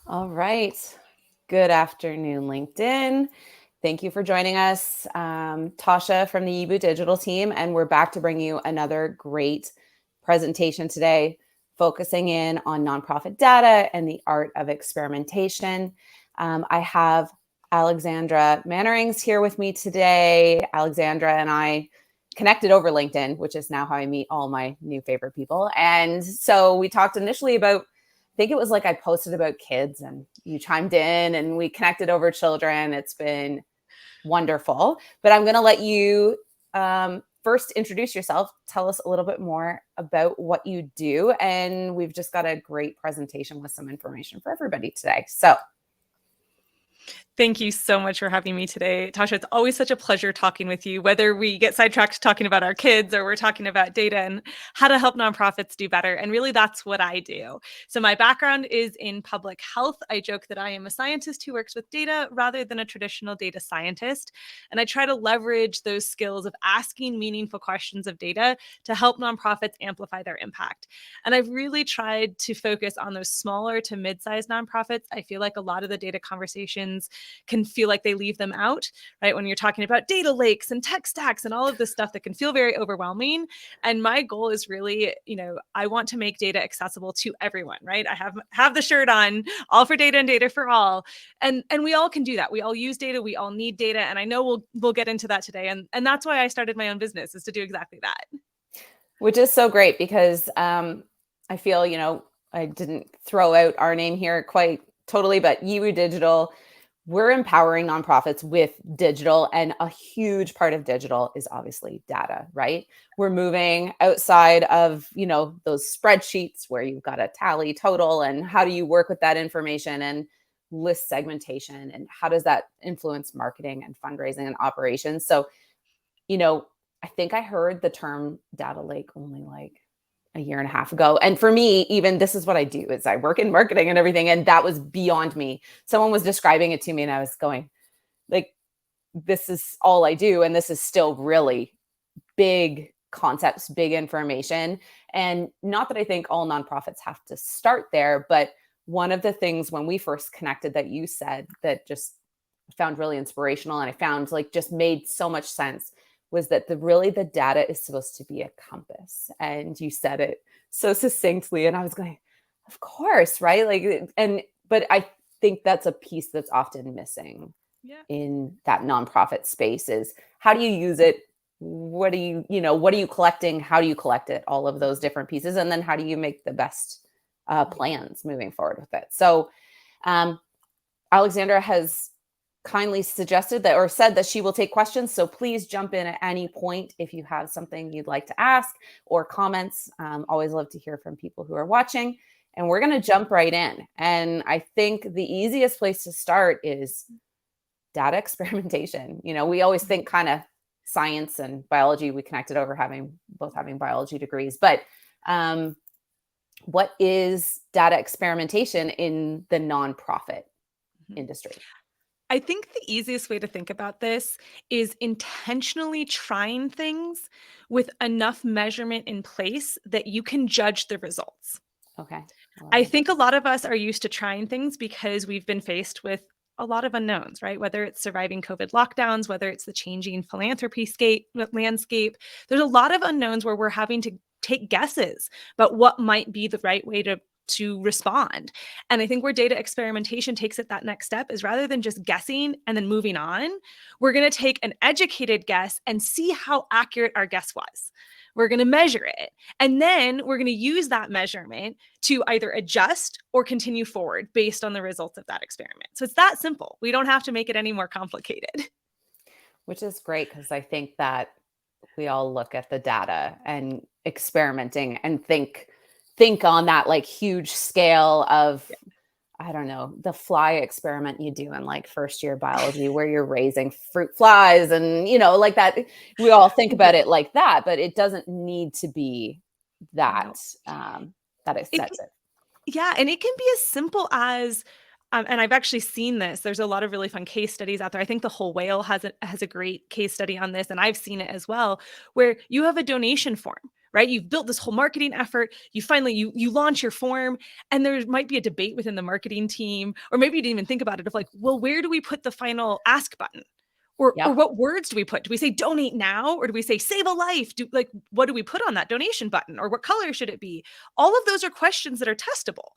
All right. Good afternoon, LinkedIn. Thank you for joining us. Tasha from the Yeeboo Digital team, and we're back to bring you another great presentation today, focusing in on nonprofit data and the art of experimentation. I have Alexandra Mannerings here with me today. Alexandra and I connected over LinkedIn, which is now how I meet all my new favorite people. And so we talked initially about, I think it was like I posted about kids and you chimed in and we connected over children. It's been wonderful. But I'm going to let you first introduce yourself. Tell us a little bit more about what you do. And we've just got a great presentation with some information for everybody today. So Thank you so much for having me today. Tasha, it's always such a pleasure talking with you, whether we get sidetracked talking about our kids or we're talking about data and how to help nonprofits do better. And really, that's what I do. So my background is in public health. I joke that I am a scientist who works with data rather than a traditional data scientist. And I try to leverage those skills of asking meaningful questions of data to help nonprofits amplify their impact. And I've really tried to focus on those smaller to mid-sized nonprofits. I feel like a lot of the data conversations can feel like they leave them out, right? When you're talking about data lakes and tech stacks and all of this stuff that can feel very overwhelming. And my goal is really, I want to make data accessible to everyone, right? I have the shirt on, all for data and data for all. And we all can do that. We all use data, we all need data. And I know we'll get into that today. And that's why I started my own business, is to do exactly that. which is so great because I feel, I didn't throw out our name here quite totally, but Yeeboo Digital, we're empowering nonprofits with digital, and a huge part of digital is obviously data, right? We're moving outside of, those spreadsheets where you've got a tally total, and how do you work with that information and list segmentation, and how does that influence marketing and fundraising and operations? So, I think I heard the term data lake only like a year and a half ago. And for me, even this is what I do, is I work in marketing and everything. And that was beyond me. Someone was describing it to me and I was going like, this is all I do. And this is still really big concepts, big information. And not that I think all nonprofits have to start there, but one of the things when we first connected that you said that just found really inspirational and I found like just made so much sense was that the data is supposed to be a compass. And you said it so succinctly. And I was going, of course, right? But I think that's a piece that's often missing in that nonprofit space is how do you use it? What are you collecting? How do you collect it? All of those different pieces. And then how do you make the best plans moving forward with it? So Alexandra has kindly suggested that or said that she will take questions. So please jump in at any point if you have something you'd like to ask or comments. Always love to hear from people who are watching. And we're going to jump right in. And I think the easiest place to start is data experimentation. We always think kind of science and biology. We connected over both having biology degrees. But what is data experimentation in the nonprofit industry? I think the easiest way to think about this is intentionally trying things with enough measurement in place that you can judge the results. Okay. I think a lot of us are used to trying things because we've been faced with a lot of unknowns, right? Whether it's surviving COVID lockdowns, whether it's the changing philanthropy landscape, there's a lot of unknowns where we're having to take guesses about what might be the right way to respond. And I think where data experimentation takes it that next step is rather than just guessing and then moving on, we're going to take an educated guess and see how accurate our guess was. We're going to measure it. And then we're going to use that measurement to either adjust or continue forward based on the results of that experiment. So it's that simple. We don't have to make it any more complicated. Which is great because I think that we all look at the data and experimenting and think on that like huge scale of, I don't know, the fly experiment you do in like first year biology where you're raising fruit flies and, like that. We all think about it like that, but it doesn't need to be that, that extensive. Yeah. And it can be as simple as, and I've actually seen this. There's a lot of really fun case studies out there. I think the Whole Whale has a great case study on this, and I've seen it as well, where you have a donation form, right? You've built this whole marketing effort. You finally, you launch your form, and there might be a debate within the marketing team, or maybe you didn't even think about it of like, well, where do we put the final ask button? Or Yep. what words do we put? Do we say donate now? Or do we say save a life? What do we put on that donation button? Or what color should it be? All of those are questions that are testable.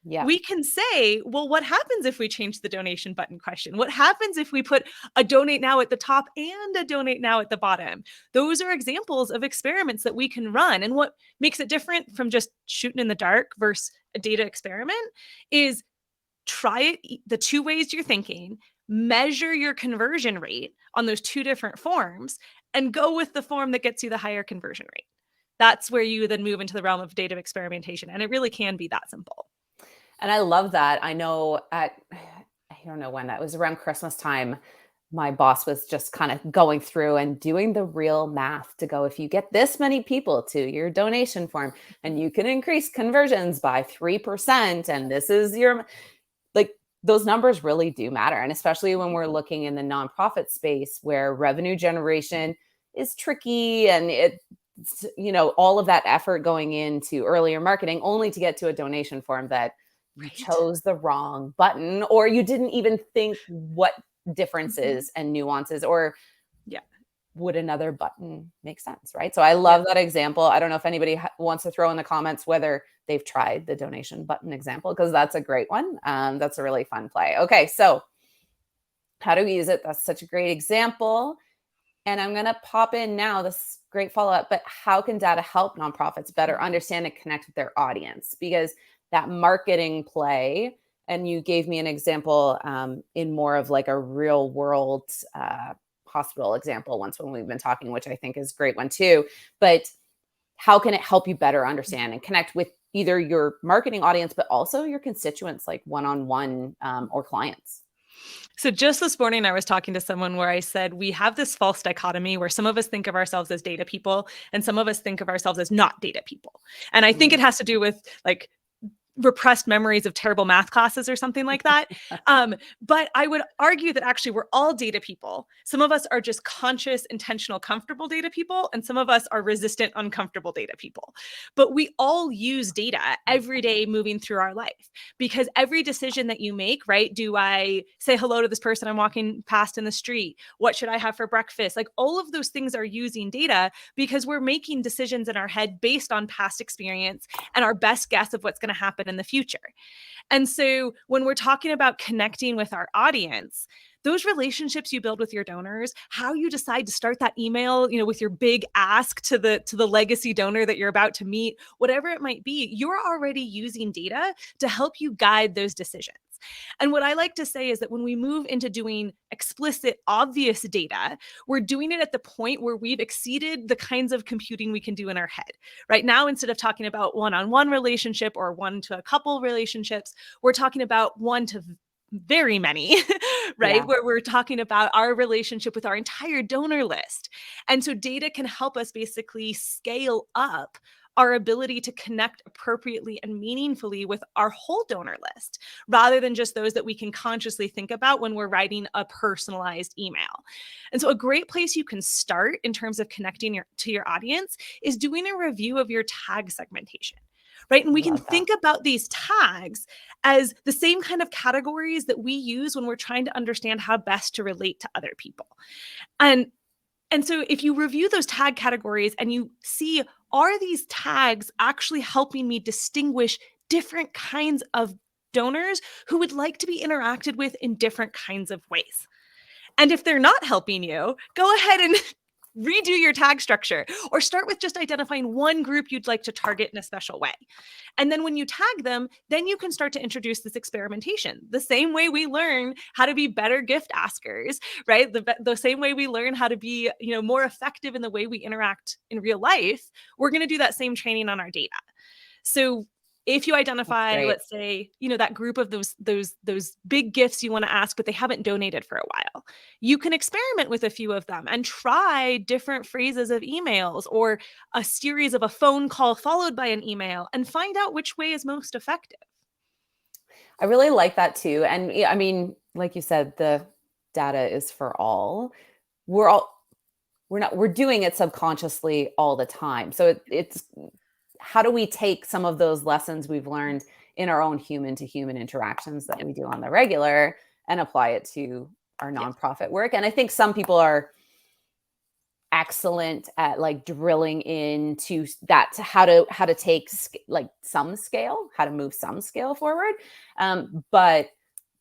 Yep. We can say, well, what happens if we change the donation button question? What happens if we put a donate now at the top and a donate now at the bottom? Those are examples of experiments that we can run. And what makes it different from just shooting in the dark versus a data experiment is try it the two ways you're thinking, measure your conversion rate on those two different forms, and go with the form that gets you the higher conversion rate. That's where you then move into the realm of data experimentation. And it really can be that simple. And I love that. I know I don't know when, that was around Christmas time. My boss was just kind of going through and doing the real math to go, if you get this many people to your donation form and you can increase conversions by 3%, and this is your, like, those numbers really do matter. And especially when we're looking in the nonprofit space where revenue generation is tricky, and all of that effort going into earlier marketing only to get to a donation form that you Right. chose the wrong button, or you didn't even think what differences and nuances, or Yeah. would another button make sense, right? So I love that example. I don't know if anybody wants to throw in the comments whether they've tried the donation button example, because that's a great one. That's a really fun play. Okay, so how do we use it? That's such a great example. And I'm going to pop in now this great follow up, but how can data help nonprofits better understand and connect with their audience? Because that marketing play, and you gave me an example in more of like a real world hospital example once when we've been talking, which I think is a great one too. But how can it help you better understand and connect with either your marketing audience, but also your constituents, like one-on-one or clients? So just this morning, I was talking to someone where I said, we have this false dichotomy where some of us think of ourselves as data people and some of us think of ourselves as not data people. And I think it has to do with like repressed memories of terrible math classes or something like that. But I would argue that actually we're all data people. Some of us are just conscious, intentional, comfortable data people, and some of us are resistant, uncomfortable data people. But we all use data every day moving through our life, because every decision that you make, right? Do I say hello to this person I'm walking past in the street? What should I have for breakfast? Like all of those things are using data because we're making decisions in our head based on past experience and our best guess of what's going to happen in the future. And so when we're talking about connecting with our audience, those relationships you build with your donors, how you decide to start that email, with your big ask to the legacy donor that you're about to meet, whatever it might be, you're already using data to help you guide those decisions. And what I like to say is that when we move into doing explicit, obvious data, we're doing it at the point where we've exceeded the kinds of computing we can do in our head. Right now, instead of talking about one-on-one relationship or one to a couple relationships, we're talking about one to very many, right? Yeah. Where we're talking about our relationship with our entire donor list. And so data can help us basically scale up our ability to connect appropriately and meaningfully with our whole donor list, rather than just those that we can consciously think about when we're writing a personalized email. And so a great place you can start in terms of connecting to your audience is doing a review of your tag segmentation. Right. And we can Love that. think about these tags as the same kind of categories that we use when we're trying to understand how best to relate to other people. And so if you review those tag categories and you see, are these tags actually helping me distinguish different kinds of donors who would like to be interacted with in different kinds of ways? And if they're not helping you, go ahead and redo your tag structure, or start with just identifying one group you'd like to target in a special way. And then when you tag them, then you can start to introduce this experimentation. The same way we learn how to be better gift askers, right? The same way we learn how to be, more effective in the way we interact in real life, we're going to do that same training on our data. So if you That's identify, great. let's say, that group of those big gifts you want to ask, but they haven't donated for a while, you can experiment with a few of them and try different phrases of emails or a series of a phone call followed by an email and find out which way is most effective. I really like that too. And like you said, the data is for all. We're all we're doing it subconsciously all the time. So it's how do we take some of those lessons we've learned in our own human to human interactions that we do on the regular and apply it to our Yeah. nonprofit work? And I think some people are excellent at like drilling into that, to how to take like some scale, how to move some scale forward. But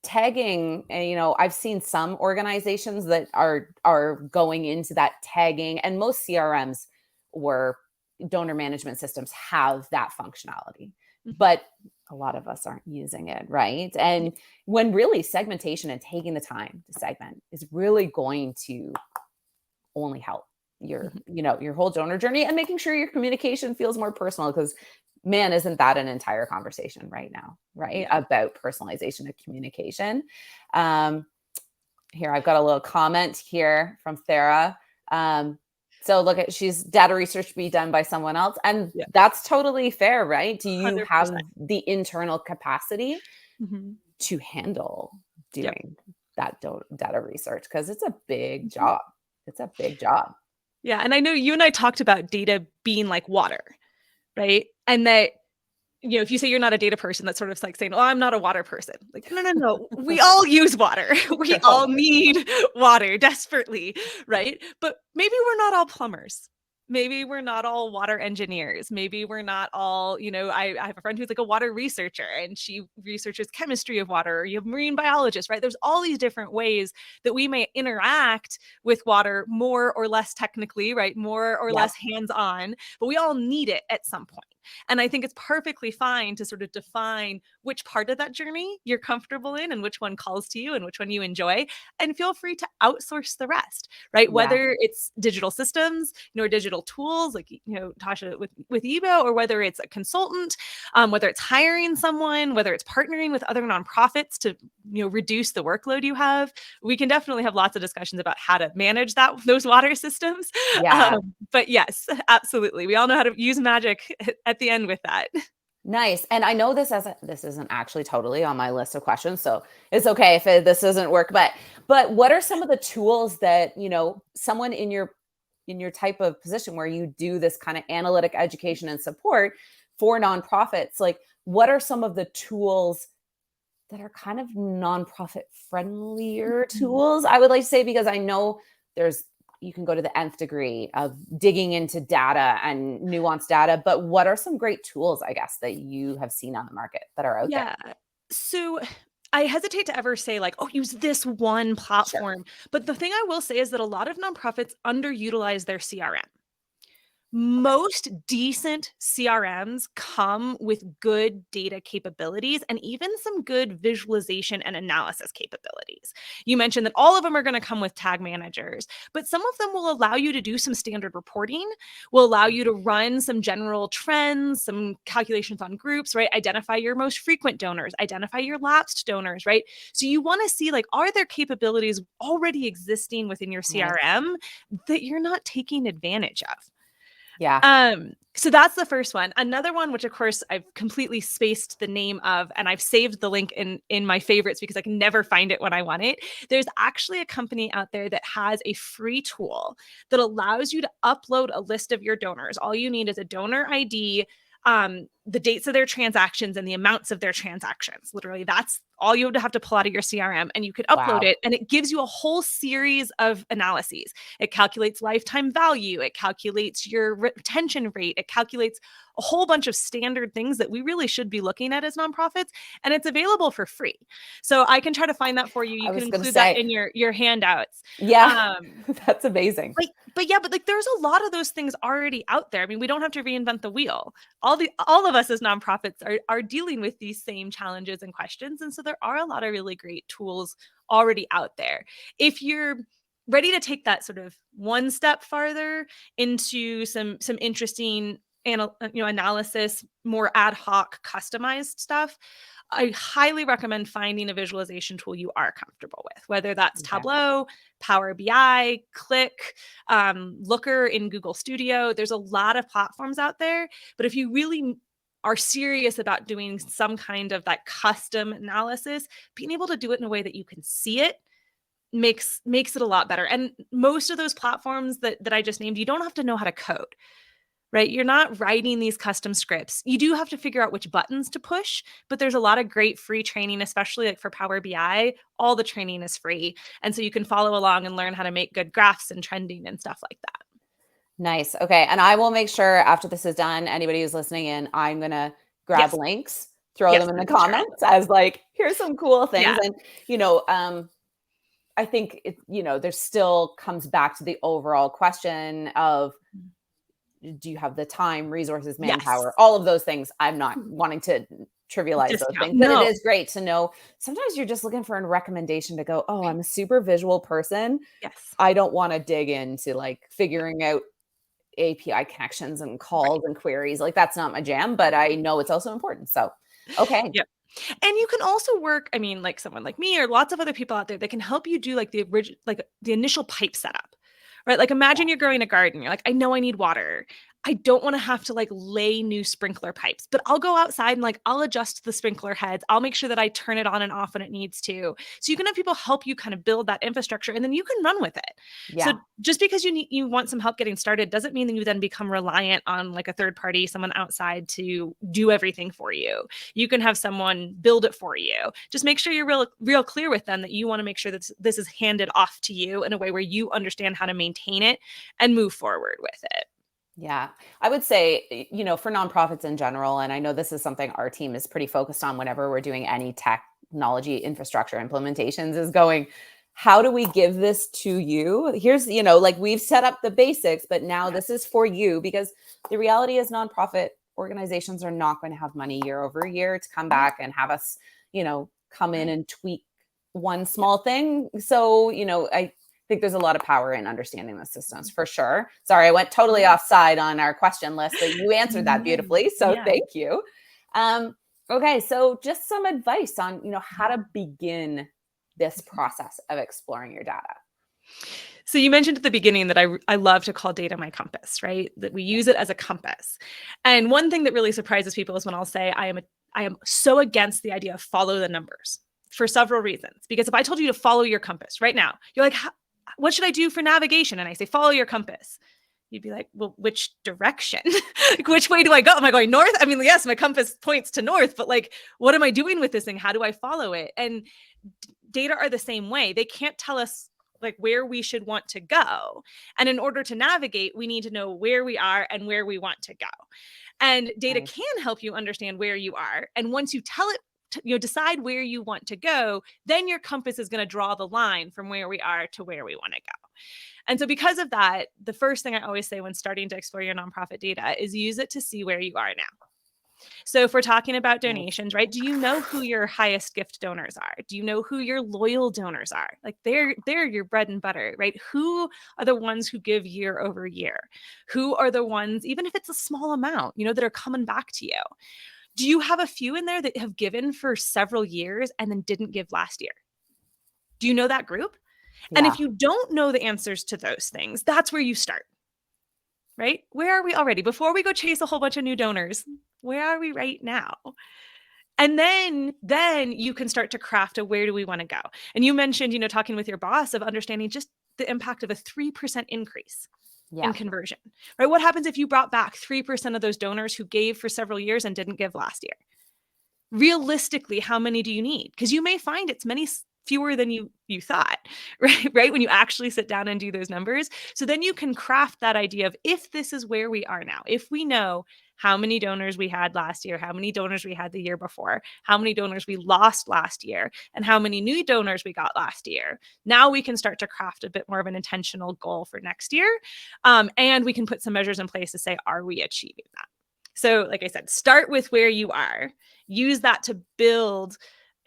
tagging, I've seen some organizations that are going into that tagging, and most CRMs or donor management systems have that functionality, but a lot of us aren't using it, right? And when really segmentation and taking the time to segment is really going to only help your your whole donor journey, and making sure your communication feels more personal, because man, isn't that an entire conversation right now, right? Yeah. About personalization of communication. um Here, I've got a little comment here from Thera. So look at, she's data research be done by someone else, and Yeah. that's totally fair, right? Do you have 100%. the internal capacity Mhm. to handle Yep. doing that data research? Because it's a big Mhm. job. It's a big job. Yeah, and I know you and I talked about data being like water, right? And that, if you say you're not a data person, that's sort of like saying, "Oh, I'm not a water person." Like, no, no, no. We all use water. We all Totally. need water desperately, right? But maybe we're not all plumbers. Maybe we're not all water engineers. Maybe we're not all, I have a friend who's like a water researcher and she researches chemistry of water, or you have marine biologists, right? There's all these different ways that we may interact with water more or less technically, right? More or Yep. less hands-on, but we all need it at some point. And I think it's perfectly fine to sort of define which part of that journey you're comfortable in and which one calls to you and which one you enjoy. And feel free to outsource the rest, right? Yeah. Whether it's digital systems, or digital tools like, Tasha with Yeeboo, or whether it's a consultant, whether it's hiring someone, whether it's partnering with other nonprofits to, reduce the workload you have. We can definitely have lots of discussions about how to manage those water systems. Yeah. But yes, absolutely. We all know how to use magic at the end with that. Nice. And I know this isn't actually totally on my list of questions, so it's okay if this doesn't work. But what are some of the tools that someone in your type of position where you do this kind of analytic education and support for nonprofits? Like, what are some of the tools that are kind of nonprofit friendlier Mhm. tools, I would like to say, because I know there's you can go to the nth degree of digging into data and nuanced data, but what are some great tools, I guess, that you have seen on the market that are out there? Yeah. So I hesitate to ever say like, oh, use this one Sure. platform. But the thing I will say is that a lot of nonprofits underutilize their CRM. Okay. Most decent CRMs come with good data capabilities and even some good visualization and analysis capabilities. You mentioned that all of them are going to come with tag managers, but some of them will allow you to do some standard reporting, will allow you to run some general trends, some calculations on groups, right? Identify your most frequent donors, identify your lapsed donors, right? So you want to see like, are there capabilities already existing within your Nice. CRM that you're not taking advantage of? Yeah. So that's the first one. Another one, which of course I've completely spaced the name of, and I've saved the link in my favorites because I can never find it when I want it. There's actually a company out there that has a free tool that allows you to upload a list of your donors. All you need is a donor ID, the dates of their transactions and the amounts of their transactions. Literally, that's all you would have to pull out of your CRM, and you could upload Wow. it, and it gives you a whole series of analyses. It calculates lifetime value, it calculates your retention rate, it calculates a whole bunch of standard things that we really should be looking at as nonprofits, and it's available for free. So I can try to find that for you. You I can was going to include that say, in your handouts. yeah, Um, that's amazing. but there's a lot of those things already out there. I mean, we don't have to reinvent the wheel. All of us as nonprofits are dealing with these same challenges and questions. And so there are a lot of really great tools already out there. If you're ready to take that sort of one step farther into some interesting analysis, more ad hoc, customized stuff, I highly recommend finding a visualization tool you are comfortable with, whether that's Okay. Tableau, Power BI, Click, Looker in Google Studio. There's a lot of platforms out there. But if you really are serious about doing some kind of that custom analysis, being able to do it in a way that you can see it makes it a lot better. And most of those platforms that I just named, you don't have to know how to code, right? You're not writing these custom scripts. You do have to figure out which buttons to push, but there's a lot of great free training, especially like for Power BI. All the training is free. And so you can follow along and learn how to make good graphs and trending and stuff like that. Nice. Okay. And I will make sure after this is done, anybody who's listening in, I'm going to grab Yes. links, throw Yes. them in the Sure. comments as like, here's some cool things. Yeah. And, I think there still comes back to the overall question of, do you have the time, resources, Yes. manpower, all of those things. I'm not wanting to trivialize those Discount. things, but it No. is great to know. Sometimes you're just looking for a recommendation to go, oh, I'm a super visual person. Yes. I don't want to dig into like figuring out API connections and calls and queries. Like that's not my jam, but I know it's also important. So, okay. Yep. And you can also work, I mean, like someone like me or lots of other people out there that can help you do like the original, like the initial pipe setup, right? Like imagine you're growing a garden. You're like, I know I need water. I don't want to have to like lay new sprinkler pipes, but I'll go outside and like I'll adjust the sprinkler heads. I'll make sure that I turn it on and off when it needs to. So you can have people help you kind of build that infrastructure and then you can run with it. So Yeah. just because you want some help getting started doesn't mean that you then become reliant on like a third party, someone outside to do everything for you. You can have someone build it for you. Just make sure you're real clear with them that you want to make sure that this is handed off to you in a way where you understand how to maintain it and move forward with it. Yeah. I would say, for nonprofits in general, and I know this is something our team is pretty focused on whenever we're doing any technology infrastructure implementations, is going, how do we give this to you? Here's, like we've set up the basics, but now this is for you, because the reality is nonprofit organizations are not going to have money year over year to come back and have us, come in and tweak one small thing. So, I think there's a lot of power in understanding the systems for sure. Sorry, I went totally offside on our question list, but you answered that beautifully. So thank you. Okay. So just some advice on, how to begin this process of exploring your data. So you mentioned at the beginning that I love to call data my compass, right? That we use it as a compass. And one thing that really surprises people is when I'll say I am so against the idea of follow the numbers for several reasons. Because if I told you to follow your compass right now, you're like, what should I do for navigation? And I say, follow your compass. You'd be like, well, which direction? Like, which way do I go? Am I going north? I mean, yes, my compass points to north, but like, what am I doing with this thing? How do I follow it? And data are the same way. They can't tell us like where we should want to go. And in order to navigate, we need to know where we are and where we want to go. And data Nice. can help you understand where you are. And once you tell it, decide where you want to go, then your compass is going to draw the line from where we are to where we want to go. And so because of that, the first thing I always say when starting to explore your nonprofit data is use it to see where you are now. So if we're talking about donations, right? Do you know who your highest gift donors are? Do you know who your loyal donors are? Like they're your bread and butter, right? Who are the ones who give year over year? Who are the ones, even if it's a small amount, that are coming back to you? Do you have a few in there that have given for several years and then didn't give last year? Do you know that group? And Yeah. if you don't know the answers to those things, that's where you start, right? Where are we already? Before we go chase a whole bunch of new donors, where are we right now? And then you can start to craft a where do we want to go? And you mentioned, talking with your boss of understanding just the impact of a 3% increase in conversion, right? What happens if you brought back 3% of those donors who gave for several years and didn't give last year? Realistically, how many do you need? Because you may find it's many fewer than you thought, right? When you actually sit down and do those numbers. So then you can craft that idea of if this is where we are now, if we know how many donors we had last year, how many donors we had the year before, how many donors we lost last year, and how many new donors we got last year. Now we can start to craft a bit more of an intentional goal for next year. And we can put some measures in place to say, are we achieving that? So like I said, start with where you are. Use that to build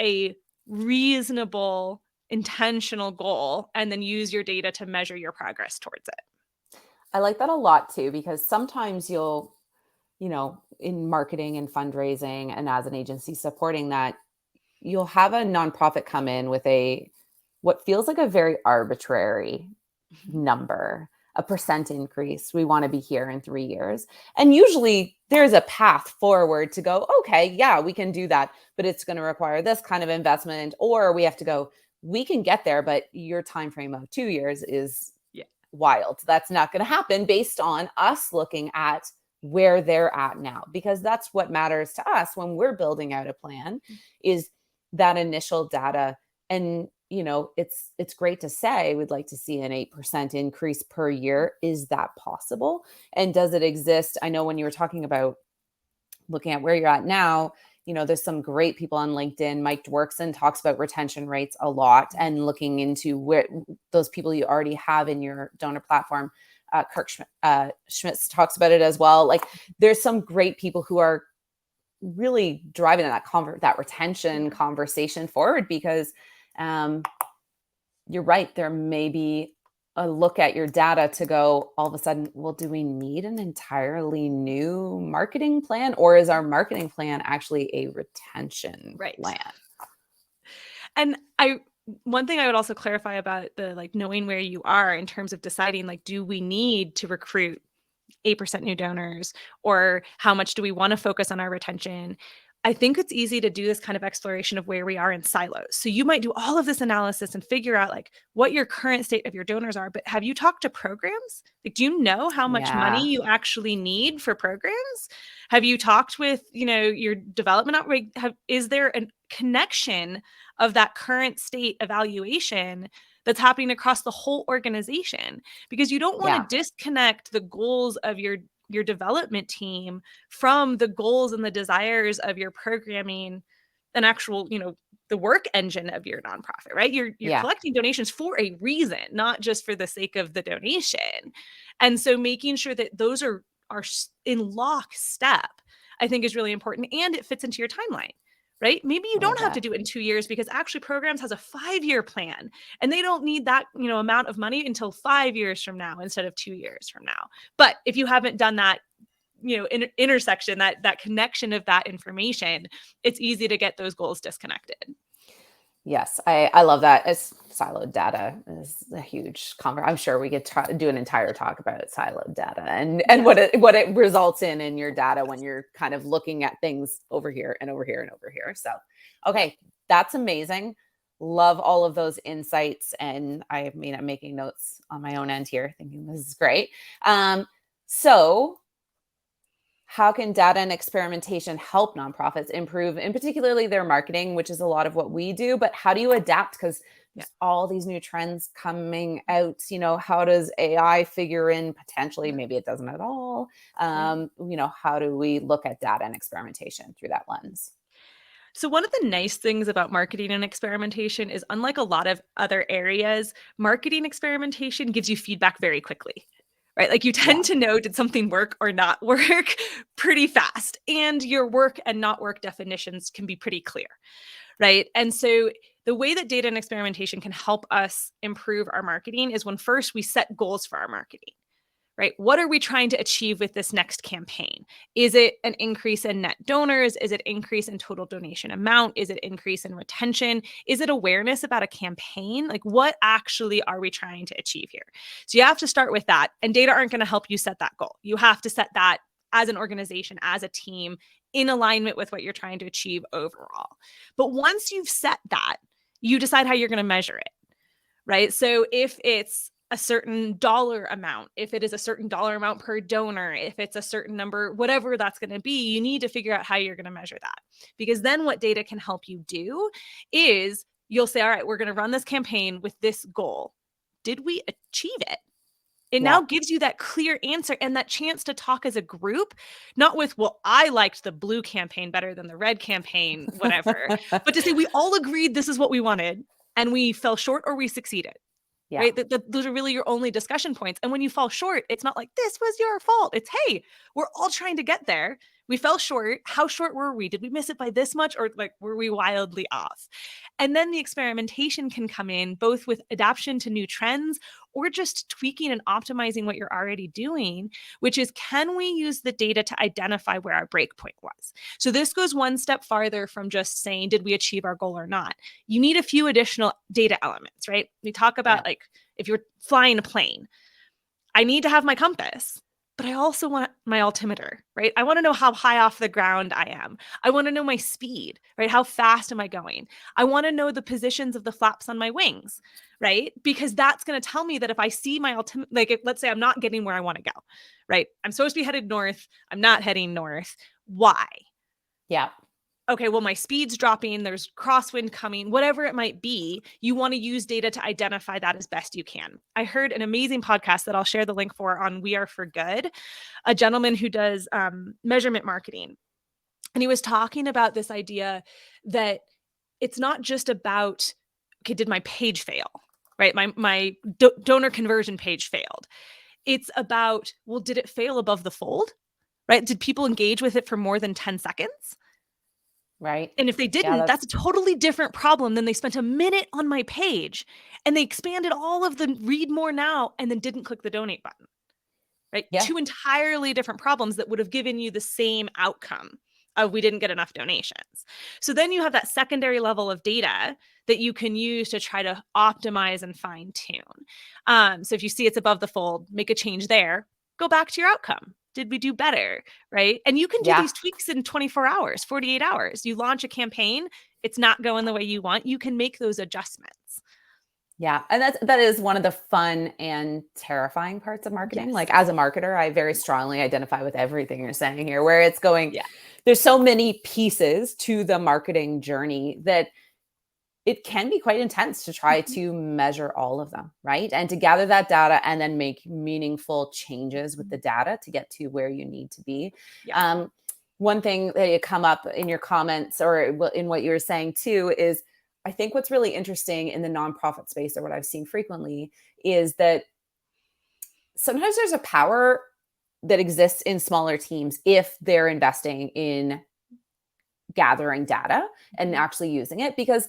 a reasonable, intentional goal, and then use your data to measure your progress towards it. I like that a lot too, because sometimes you'll, in marketing and fundraising and as an agency supporting that, you'll have a nonprofit come in with what feels like a very arbitrary number, a percent increase. We want to be here in 3 years. And usually there's a path forward to go, okay, yeah, we can do that, but it's going to require this kind of investment, or we have to go, we can get there, but your time frame of 2 years is Yeah. wild. That's not going to happen based on us looking at where they're at now, because that's what matters to us when we're building out a plan, is that initial data. And it's great to say we'd like to see an 8% increase per year. Is that possible? And does it exist? I know when you were talking about looking at where you're at now, there's some great people on LinkedIn. Mike Dworkson talks about retention rates a lot, and looking into where those people you already have in your donor platform. Kirk Schmitz talks about it as well. Like, there's some great people who are really driving that retention conversation forward, because you're right. There may be a look at your data to go all of a sudden, well, do we need an entirely new marketing plan, or is our marketing plan actually a retention plan? And one thing I would also clarify about the like knowing where you are in terms of deciding, like, do we need to recruit 8% new donors, or how much do we want to focus on our retention? I think it's easy to do this kind of exploration of where we are in silos. So you might do all of this analysis and figure out like what your current state of your donors are, but have you talked to programs? Like, do you know how much money you actually need for programs? Have you talked with, your development outreach? Is there a connection of that current state evaluation that's happening across the whole organization? Because you don't want to disconnect the goals of your development team from the goals and the desires of your programming and actual, the work engine of your nonprofit, right? You're collecting donations for a reason, not just for the sake of the donation. And so making sure that those are in lockstep, I think, is really important, and it fits into your timeline. Right? Maybe you don't have to do it in 2 years, because actually programs has a 5-year plan, and they don't need that, amount of money until 5 years from now instead of 2 years from now. But if you haven't done that, intersection, that connection of that information, it's easy to get those goals disconnected. Yes, I love that. It's siloed data is a huge conversation. I'm sure we could do an entire talk about siloed data and what it results in your data when you're kind of looking at things over here and over here and over here. So, okay, that's amazing. Love all of those insights. And I'm making notes on my own end here, thinking this is great. So how can data and experimentation help nonprofits improve, in particularly their marketing, which is a lot of what we do, but how do you adapt? Because there's all these new trends coming out. How does AI figure in potentially? Maybe it doesn't at all. How do we look at data and experimentation through that lens? So one of the nice things about marketing and experimentation is, unlike a lot of other areas, marketing experimentation gives you feedback very quickly. Right? Like, you tend to know, did something work or not work pretty fast, and your work and not work definitions can be pretty clear. Right? And so the way that data and experimentation can help us improve our marketing is when first we set goals for our marketing. Right? What are we trying to achieve with this next campaign? Is it an increase in net donors? Is it increase in total donation amount? Is it increase in retention? Is it awareness about a campaign? Like, what actually are we trying to achieve here? So you have to start with that, and data aren't going to help you set that goal. You have to set that as an organization, as a team, in alignment with what you're trying to achieve overall. But once you've set that, you decide how you're going to measure it. Right? So if it's a certain dollar amount, if it is a certain dollar amount per donor, if it's a certain number, whatever that's going to be, you need to figure out how you're going to measure that. Because then what data can help you do is you'll say, all right, we're going to run this campaign with this goal. Did we achieve it? It now gives you that clear answer and that chance to talk as a group, not with, well, I liked the blue campaign better than the red campaign, whatever, but to say we all agreed this is what we wanted, and we fell short or we succeeded. Right? Those are really your only discussion points. And when you fall short, it's not like, this was your fault. It's, hey, we're all trying to get there. We fell short. How short were we? Did we miss it by this much? Or like, were we wildly off? And then the experimentation can come in both with adaptation to new trends, or just tweaking and optimizing what you're already doing, which is, can we use the data to identify where our breakpoint was? So this goes one step farther from just saying, did we achieve our goal or not? You need a few additional data elements, right? We talk about like, if you're flying a plane, I need to have my compass. but I also want my altimeter, right? I want to know how high off the ground I am. I want to know my speed, right? How fast am I going? I want to know the positions of the flaps on my wings, right? Because that's going to tell me that if I see my altimeter, like let's say I'm not getting where I want to go, right? I'm supposed to be headed north. I'm not heading north. Why? Yeah. Okay, well, my speed's dropping, there's crosswind coming, whatever it might be, you want to use data to identify that as best you can. I heard an amazing podcast that I'll share the link for on We Are for Good, a gentleman who does measurement marketing. And he was talking about this idea that it's not just about, okay, did my page fail? Right? My donor conversion page failed. It's about, well, did it fail above the fold? Right? Did people engage with it for more than 10 seconds? Right. And if they Yeah, didn't, that's a totally different problem than they spent a minute on my page and they expanded all of the read more now and then didn't click the donate button, right? yeah, Two entirely different problems that would have given you the same outcome of we didn't get enough donations. So then you have that secondary level of data that you can use to try to optimize and fine tune. So if you see it's above the fold, make a change there, go back to your outcome. Did we do better? Right. And you can do yeah. these tweaks in 24 hours, 48 hours. You launch a campaign, it's not going the way you want. You can make those adjustments. Yeah. And that is one of the fun and terrifying parts of marketing. Yes. Like as a marketer, I very strongly identify with everything you're saying here, where it's going, Yeah. there's so many pieces to the marketing journey that it can be quite intense to try to measure all of them, right? And to gather that data and then make meaningful changes with the data to get to where you need to be. Yeah. One thing that you come up in your comments or in what you were saying too is I think what's really interesting in the nonprofit space or what I've seen frequently is that sometimes there's a power that exists in smaller teams if they're investing in gathering data and actually using it because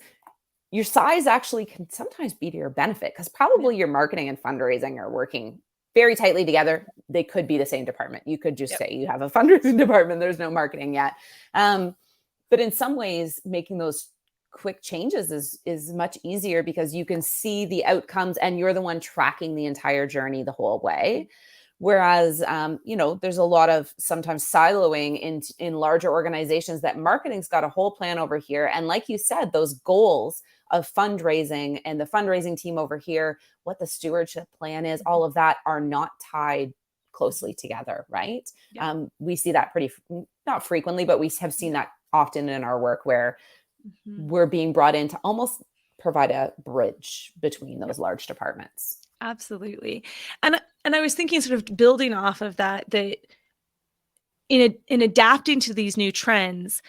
your size actually can sometimes be to your benefit because probably your marketing and fundraising are working very tightly together. They could be the same department. You could just say you have a fundraising department. There's no marketing yet. But in some ways, making those quick changes is much easier because you can see the outcomes and you're the one tracking the entire journey the whole way. Whereas, there's a lot of sometimes siloing in larger organizations that marketing's got a whole plan over here. And like you said, those goals of fundraising and the fundraising team over here, what the stewardship plan is, all of that are not tied closely together, right? Yeah. We see that not frequently, but we have seen that often in our work where we're being brought in to almost provide a bridge between those large departments. Absolutely. And I was thinking sort of building off of that in adapting to these new trends,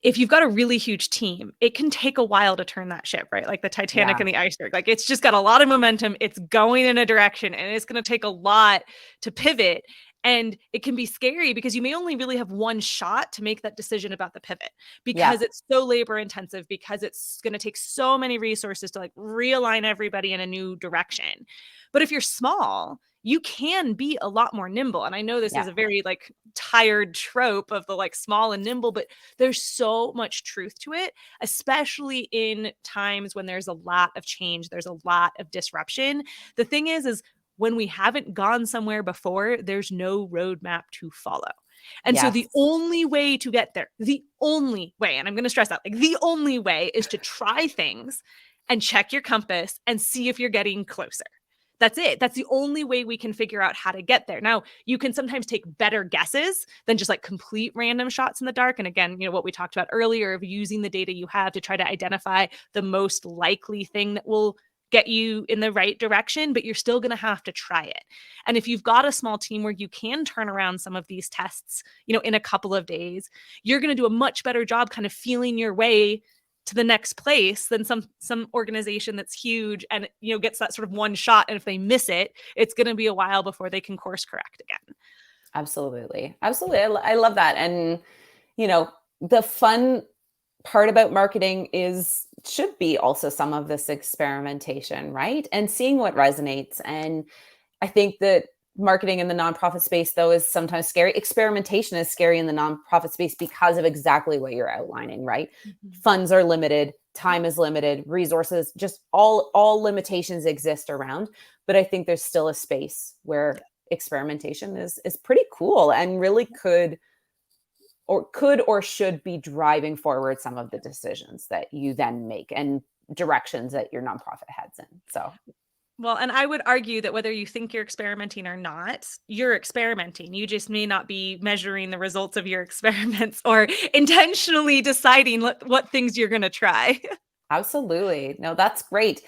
if you've got a really huge team, it can take a while to turn that ship, right? Like the Titanic and the iceberg. Like it's just got a lot of momentum. It's going in a direction and it's going to take a lot to pivot. And it can be scary because you may only really have one shot to make that decision about the pivot because it's so labor intensive, because it's going to take so many resources to like realign everybody in a new direction. But if you're small, you can be a lot more nimble. And I know this is a very like tired trope of the like small and nimble, but there's so much truth to it, especially in times when there's a lot of change, there's a lot of disruption. The thing is when we haven't gone somewhere before, there's no roadmap to follow. And so the only way to get there, the only way, and I'm going to stress that, like the only way is to try things and check your compass and see if you're getting closer. That's it. That's the only way we can figure out how to get there. Now, you can sometimes take better guesses than just like complete random shots in the dark. And again, what we talked about earlier of using the data you have to try to identify the most likely thing that will get you in the right direction, but you're still going to have to try it. And if you've got a small team where you can turn around some of these tests, in a couple of days, you're going to do a much better job kind of feeling your way to the next place than some organization that's huge and gets that sort of one shot, and if they miss it, it's going to be a while before they can course correct again. Absolutely. I love that. And the fun part about marketing should be also some of this experimentation, right? And seeing what resonates. And I think that marketing in the nonprofit space, though, is sometimes scary. Experimentation is scary in the nonprofit space because of exactly what you're outlining, right? Funds are limited, time is limited, resources, just all limitations exist around. But I think there's still a space where experimentation is pretty cool and really could or should be driving forward some of the decisions that you then make and directions that your nonprofit heads in. So Well, and I would argue that whether you think you're experimenting or not, you're experimenting. You just may not be measuring the results of your experiments or intentionally deciding what things you're going to try. absolutely. No, that's great.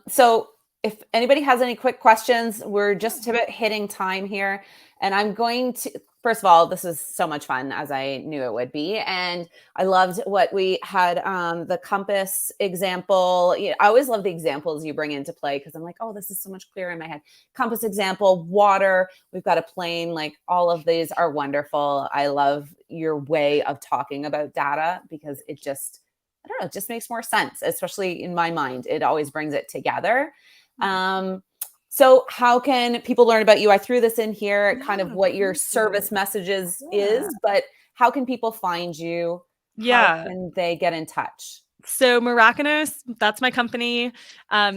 So if anybody has any quick questions, we're just about hitting time here. And I'm going to, first of all, this is so much fun as I knew it would be. And I loved what we had, the compass example. You know, I always love the examples you bring into play because I'm like, oh, this is so much clearer in my head. Compass example, water, we've got a plane, like all of these are wonderful. I love your way of talking about data because it just, I don't know, it just makes more sense, especially in my mind. It always brings it together. So how can people learn about you? I threw this in here, kind of what your service messages is, but how can people find you? How Yeah. can they get in touch? So Merakinos, that's my company.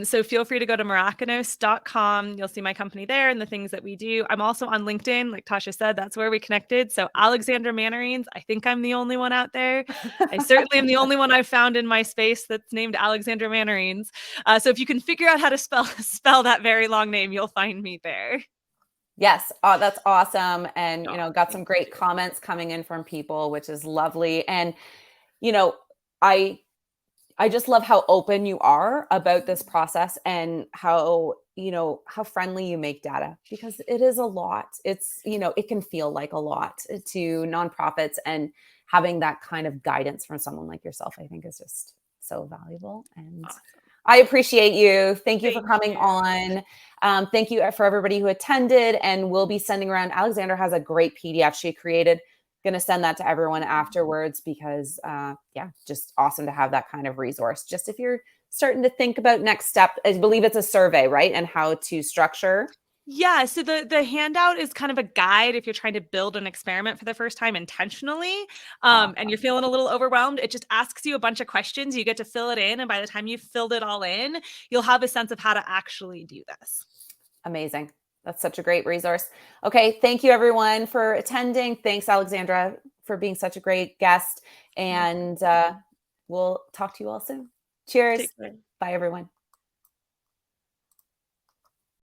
So feel free to go to merakinos.com. You'll see my company there and the things that we do. I'm also on LinkedIn, like Tasha said, that's where we connected. So Alexandra Mannerings, I think I'm the only one out there. I certainly am the only one I've found in my space that's named Alexandra Mannerings. So if you can figure out how to spell that very long name, you'll find me there. Yes, that's awesome. And, Oh, you know, got some thank great you. comments coming in from people, which is lovely. And, you know, I I just love how open you are about this process and how, you know, how friendly you make data because it is a lot. It's, you know, it can feel like a lot to nonprofits and having that kind of guidance from someone like yourself, I think is just so valuable. And Awesome. I appreciate you. Thank you for Thank coming you. on. Thank you for everybody who attended. And we'll be sending around. Alexandra has a great PDF she created. Going to send that to everyone afterwards because, yeah, just awesome to have that kind of resource. Just if you're starting to think about next step, I believe it's a survey, right? And how to structure. Yeah, so the handout is kind of a guide if you're trying to build an experiment for the first time intentionally, and you're Awesome. feeling a little overwhelmed. It just asks you a bunch of questions. You get to fill it in, and by the time you've filled it all in, you'll have a sense of how to actually do this. Amazing. That's such a great resource. Okay. Thank you, everyone, for attending. Thanks, Alexandra, for being such a great guest. My And pleasure. we'll talk to you all soon. Cheers. Take care. Bye, everyone.